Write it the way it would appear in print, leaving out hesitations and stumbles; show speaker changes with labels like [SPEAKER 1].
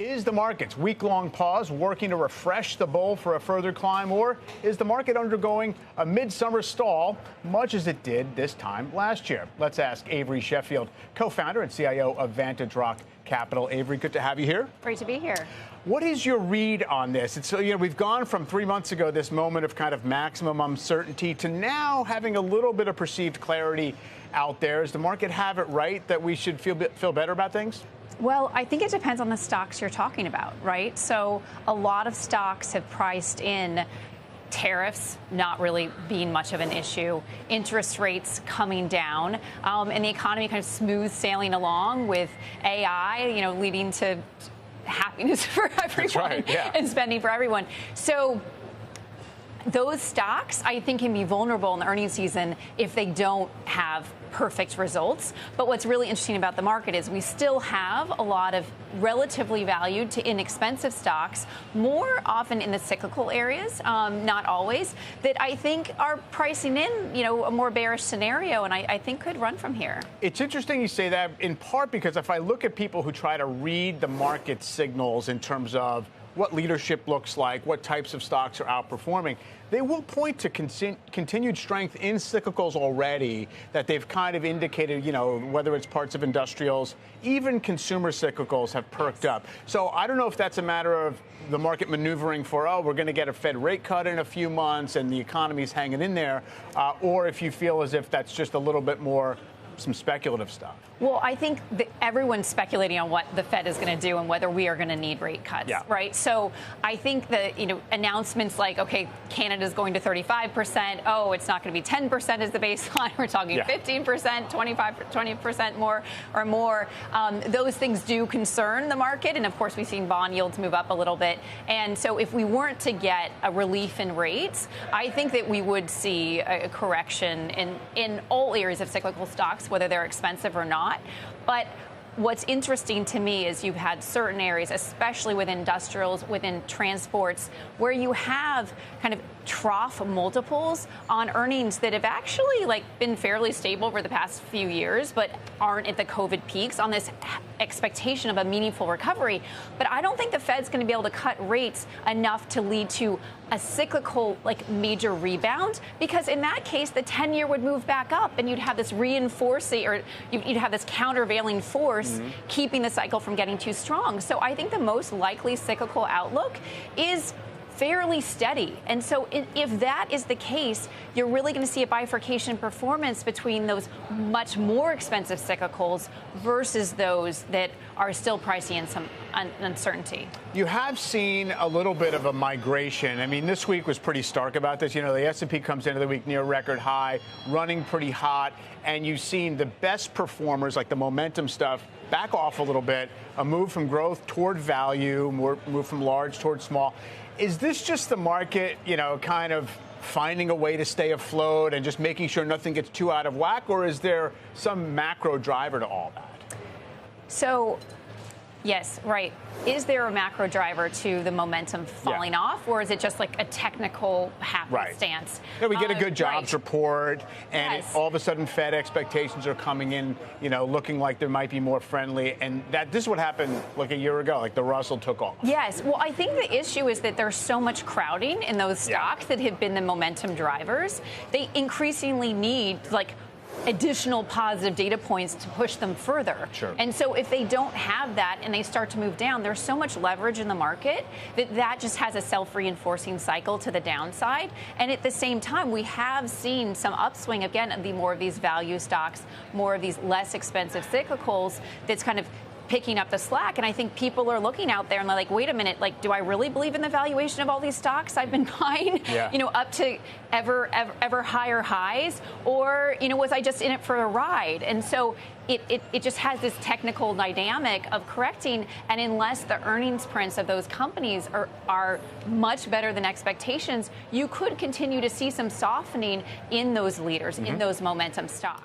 [SPEAKER 1] Is the market's week-long pause working to refresh the bull for a further climb, or is the market undergoing a midsummer stall, much as it did this time last year? Let's ask Avery Sheffield, co-founder and CIO of VantageRock Capital. Avery, good to have you here.
[SPEAKER 2] Great to be here.
[SPEAKER 1] What is your read on this? It's, we've gone from 3 months ago, this moment of kind of maximum uncertainty, to now having a little bit of perceived clarity out there. Does the market have it right that we should feel better about things?
[SPEAKER 2] Well, I think it depends on the stocks you're talking about, right? So a lot of stocks have priced in tariffs not really being much of an issue, interest rates coming down, and the economy kind of smooth sailing along with AI, leading to happiness for everyone.
[SPEAKER 1] That's right, yeah.
[SPEAKER 2] And spending for everyone. So those stocks, I think, can be vulnerable in the earnings season if they don't have perfect results. But what's really interesting about the market is we still have a lot of relatively valued to inexpensive stocks, more often in the cyclical areas, not always, that I think are pricing in, a more bearish scenario, and I think could run from here.
[SPEAKER 1] It's interesting you say that, in part because if I look at people who try to read the market signals in terms of what leadership looks like, what types of stocks are outperforming, they will point to continued strength in cyclicals already that they've kind of indicated, whether it's parts of industrials, even consumer cyclicals have perked up. So I don't know if that's a matter of the market maneuvering for, we're going to get a Fed rate cut in a few months and the economy's hanging in there, or if you feel as if that's just a little bit more some speculative stuff.
[SPEAKER 2] Well, I think that everyone's speculating on what the Fed is going to do and whether we are going to need rate cuts, right? So I think that, announcements like, okay, Canada's going to 35%. Oh, it's not going to be 10% as the baseline. We're talking 15%, 20% more or more. Those things do concern the market. And of course, we've seen bond yields move up a little bit. And so if we weren't to get a relief in rates, I think that we would see a correction in all areas of cyclical stocks, whether they're expensive or not. But what's interesting to me is you've had certain areas, especially within industrials, within transports, where you have kind of trough multiples on earnings that have actually been fairly stable over the past few years, but aren't at the COVID peaks on this expectation of a meaningful recovery. But I don't think the Fed's going to be able to cut rates enough to lead to a cyclical major rebound, because in that case, the 10-year would move back up and you'd have this reinforcing, or you'd have this countervailing force keeping the cycle from getting too strong. So I think the most likely cyclical outlook is fairly steady. And so if that is the case, you're really going to see a bifurcation performance between those much more expensive cyclicals versus those that are still pricing in some uncertainty.
[SPEAKER 1] You have seen a little bit of a migration. I mean, this week was pretty stark about this. The S&P comes into the week near record high, running pretty hot, and you've seen the best performers, like the momentum stuff, back off a little bit, a move from growth toward value, move from large toward small. Is this just the market, kind of finding a way to stay afloat and just making sure nothing gets too out of whack, or is there some macro driver to all that?
[SPEAKER 2] So, yes, right. Is there a macro driver to the momentum falling off, or is it just like a technical happenstance?
[SPEAKER 1] Yeah, we get a good jobs report, and all of a sudden Fed expectations are coming in, looking like they might be more friendly, and this is what happened a year ago, the Russell took off.
[SPEAKER 2] Yes, well, I think the issue is that there's so much crowding in those stocks that have been the momentum drivers. They increasingly need additional positive data points to push them further.
[SPEAKER 1] Sure.
[SPEAKER 2] And so if they don't have that and they start to move down, there's so much leverage in the market that just has a self-reinforcing cycle to the downside. And at the same time, we have seen some upswing, again, of more of these value stocks, more of these less expensive cyclicals that's kind of picking up the slack. And I think people are looking out there and they're like, wait a minute, do I really believe in the valuation of all these stocks I've been buying, up to ever higher highs? Or, was I just in it for a ride? And so it just has this technical dynamic of correcting. And unless the earnings prints of those companies are much better than expectations, you could continue to see some softening in those leaders, in those momentum stocks.